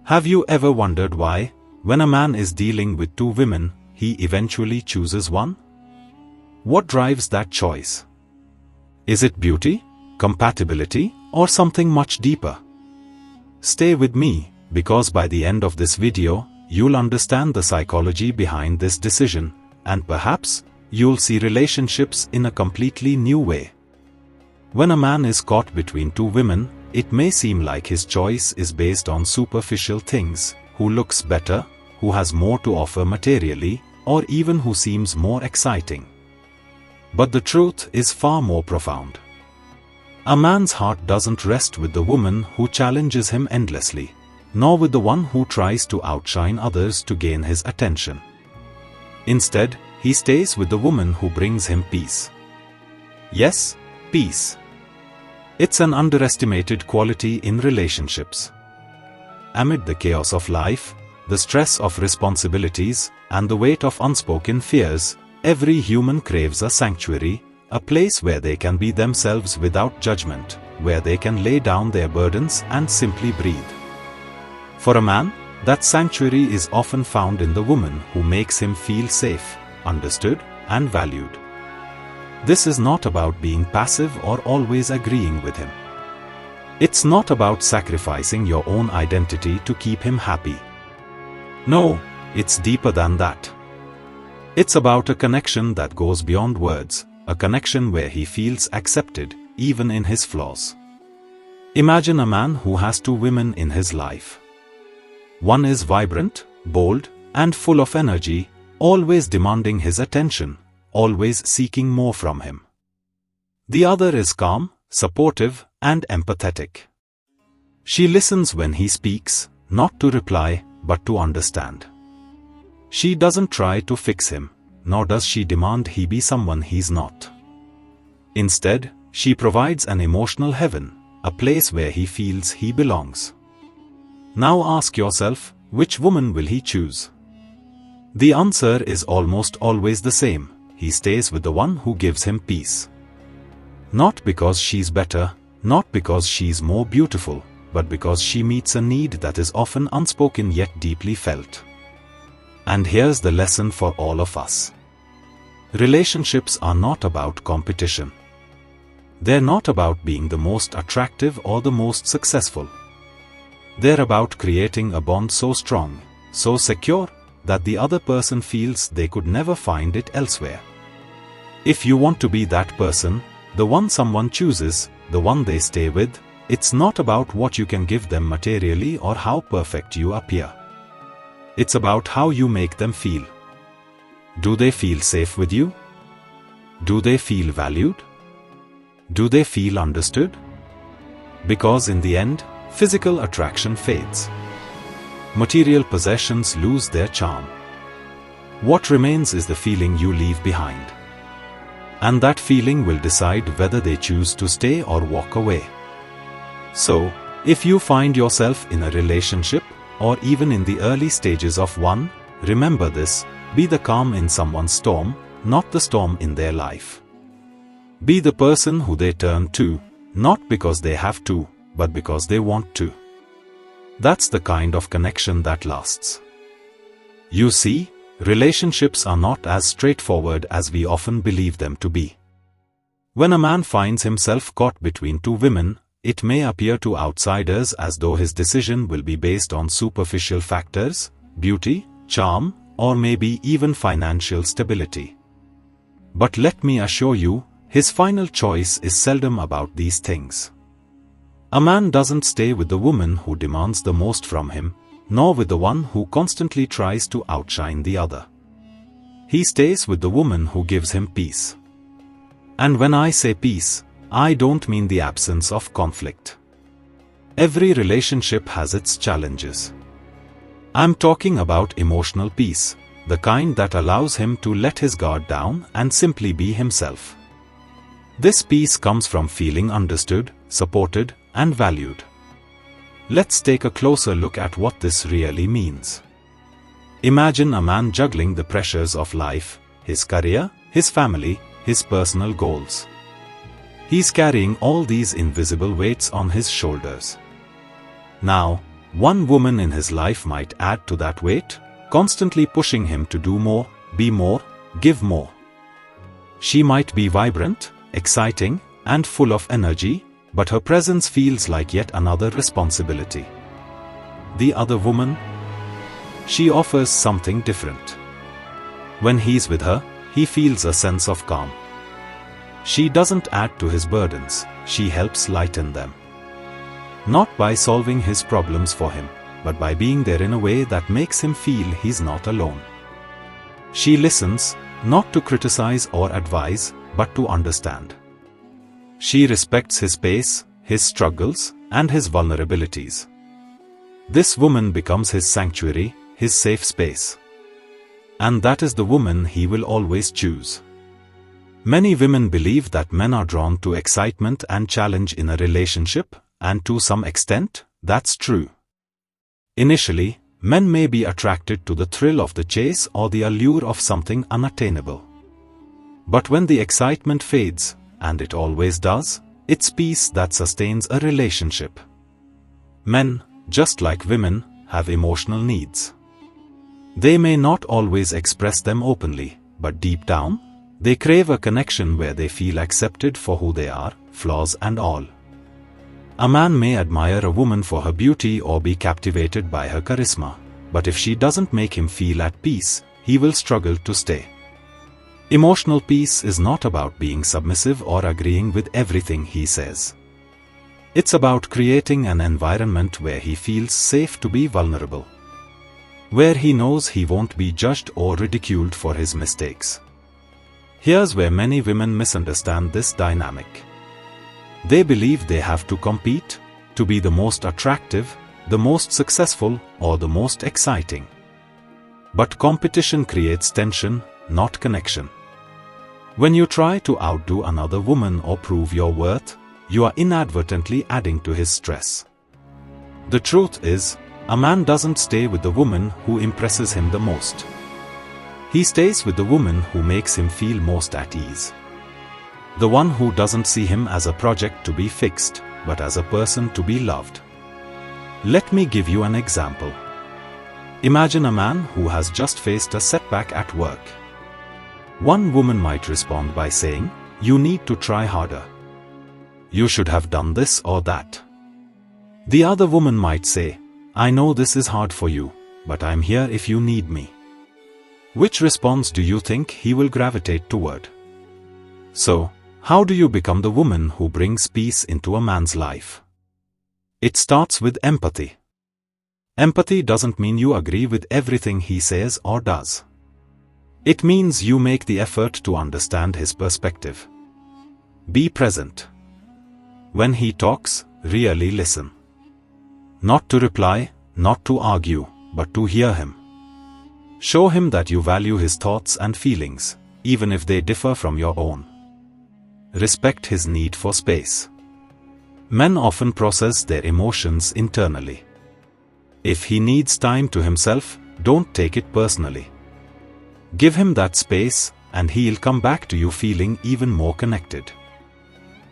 Have you ever wondered why, when a man is dealing with two women, he eventually chooses one? What drives that choice? Is it beauty, compatibility, or something much deeper? Stay with me, because by the end of this video, you'll understand the psychology behind this decision, and perhaps, you'll see relationships in a completely new way. When a man is caught between two women, it may seem like his choice is based on superficial things: who looks better, who has more to offer materially, or even who seems more exciting. But the truth is far more profound. A man's heart doesn't rest with the woman who challenges him endlessly, nor with the one who tries to outshine others to gain his attention. Instead, he stays with the woman who brings him peace. Yes, peace. It's an underestimated quality in relationships. Amid the chaos of life, the stress of responsibilities, and the weight of unspoken fears, every human craves a sanctuary, a place where they can be themselves without judgment, where they can lay down their burdens and simply breathe. For a man, that sanctuary is often found in the woman who makes him feel safe, understood, and valued. This is not about being passive or always agreeing with him. It's not about sacrificing your own identity to keep him happy. No, it's deeper than that. It's about a connection that goes beyond words, a connection where he feels accepted, even in his flaws. Imagine a man who has two women in his life. One is vibrant, bold, and full of energy, always demanding his attention, always seeking more from him. The other is calm, supportive, and empathetic. She listens when he speaks, not to reply, but to understand. She doesn't try to fix him, nor does she demand he be someone he's not. Instead, she provides an emotional heaven, a place where he feels he belongs. Now ask yourself, which woman will he choose? The answer is almost always the same: he stays with the one who gives him peace. Not because she's better, not because she's more beautiful, but because she meets a need that is often unspoken yet deeply felt. And here's the lesson for all of us. Relationships are not about competition. They're not about being the most attractive or the most successful. They're about creating a bond so strong, so secure, that the other person feels they could never find it elsewhere. If you want to be that person, the one someone chooses, the one they stay with, it's not about what you can give them materially or how perfect you appear. It's about how you make them feel. Do they feel safe with you? Do they feel valued? Do they feel understood? Because in the end, physical attraction fades. Material possessions lose their charm. What remains is the feeling you leave behind. And that feeling will decide whether they choose to stay or walk away. So, if you find yourself in a relationship, or even in the early stages of one, remember this: be the calm in someone's storm, not the storm in their life. Be the person who they turn to, not because they have to, but because they want to. That's the kind of connection that lasts. You see, relationships are not as straightforward as we often believe them to be. When a man finds himself caught between two women, it may appear to outsiders as though his decision will be based on superficial factors: beauty, charm, or maybe even financial stability. But let me assure you, his final choice is seldom about these things. A man doesn't stay with the woman who demands the most from him, nor with the one who constantly tries to outshine the other. He stays with the woman who gives him peace. And when I say peace, I don't mean the absence of conflict. Every relationship has its challenges. I'm talking about emotional peace, the kind that allows him to let his guard down and simply be himself. This peace comes from feeling understood, supported, and valued. Let's take a closer look at what this really means. Imagine a man juggling the pressures of life: his career, his family, his personal goals. He's carrying all these invisible weights on his shoulders. Now, One woman in his life might add to that weight, constantly pushing him to do more, be more, give more. She might be vibrant, exciting, and full of energy, but her presence feels like yet another responsibility. The other woman? She offers something different. When he's with her, he feels a sense of calm. She doesn't add to his burdens, she helps lighten them. Not by solving his problems for him, but by being there in a way that makes him feel he's not alone. She listens, not to criticize or advise, but to understand. She respects his pace, his struggles, and his vulnerabilities. This woman becomes his sanctuary, his safe space. And that is the woman he will always choose. Many women believe that men are drawn to excitement and challenge in a relationship, and to some extent, that's true. Initially, men may be attracted to the thrill of the chase or the allure of something unattainable. But when the excitement fades, and it always does, it's peace that sustains a relationship. Men, just like women, have emotional needs. They may not always express them openly, but deep down, they crave a connection where they feel accepted for who they are, flaws and all. A man may admire a woman for her beauty or be captivated by her charisma, but if she doesn't make him feel at peace, he will struggle to stay. Emotional peace is not about being submissive or agreeing with everything he says. It's about creating an environment where he feels safe to be vulnerable. Where he knows he won't be judged or ridiculed for his mistakes. Here's where many women misunderstand this dynamic. They believe they have to compete, to be the most attractive, the most successful, or the most exciting. But competition creates tension, not connection. When you try to outdo another woman or prove your worth, you are inadvertently adding to his stress. The truth is, a man doesn't stay with the woman who impresses him the most. He stays with the woman who makes him feel most at ease. The one who doesn't see him as a project to be fixed, but as a person to be loved. Let me give you an example. Imagine a man who has just faced a setback at work. One woman might respond by saying, "You need to try harder. You should have done this or that." The other woman might say, "I know this is hard for you, but I'm here if you need me." Which response do you think he will gravitate toward? So, how do you become the woman who brings peace into a man's life? It starts with empathy. Empathy doesn't mean you agree with everything he says or does. It means you make the effort to understand his perspective. Be present. When he talks, really listen. Not to reply, not to argue, but to hear him. Show him that you value his thoughts and feelings, even if they differ from your own. Respect his need for space. Men often process their emotions internally. If he needs time to himself, don't take it personally. Give him that space, and he'll come back to you feeling even more connected.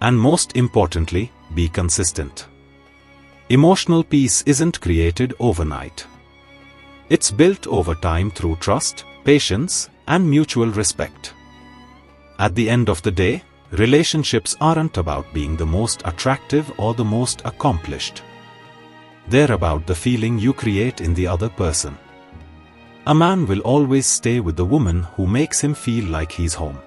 And most importantly, be consistent. Emotional peace isn't created overnight. It's built over time through trust, patience, and mutual respect. At the end of the day, relationships aren't about being the most attractive or the most accomplished. They're about the feeling you create in the other person. A man will always stay with the woman who makes him feel like he's home.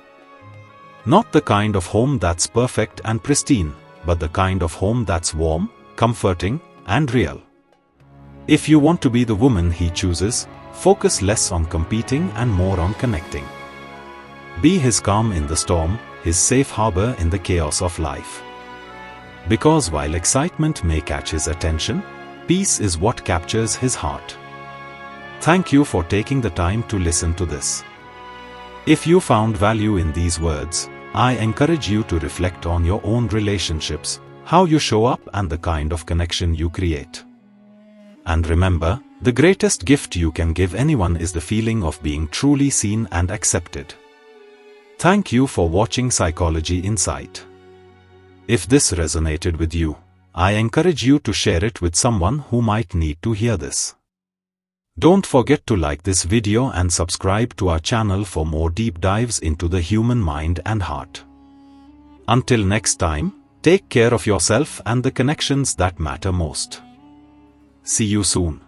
Not the kind of home that's perfect and pristine, but the kind of home that's warm, comforting, and real. If you want to be the woman he chooses, focus less on competing and more on connecting. Be his calm in the storm, his safe harbor in the chaos of life. Because while excitement may catch his attention, peace is what captures his heart. Thank you for taking the time to listen to this. If you found value in these words, I encourage you to reflect on your own relationships, how you show up and the kind of connection you create. And remember, the greatest gift you can give anyone is the feeling of being truly seen and accepted. Thank you for watching Psychology Insight. If this resonated with you, I encourage you to share it with someone who might need to hear this. Don't forget to like this video and subscribe to our channel for more deep dives into the human mind and heart. Until next time, take care of yourself and the connections that matter most. See you soon.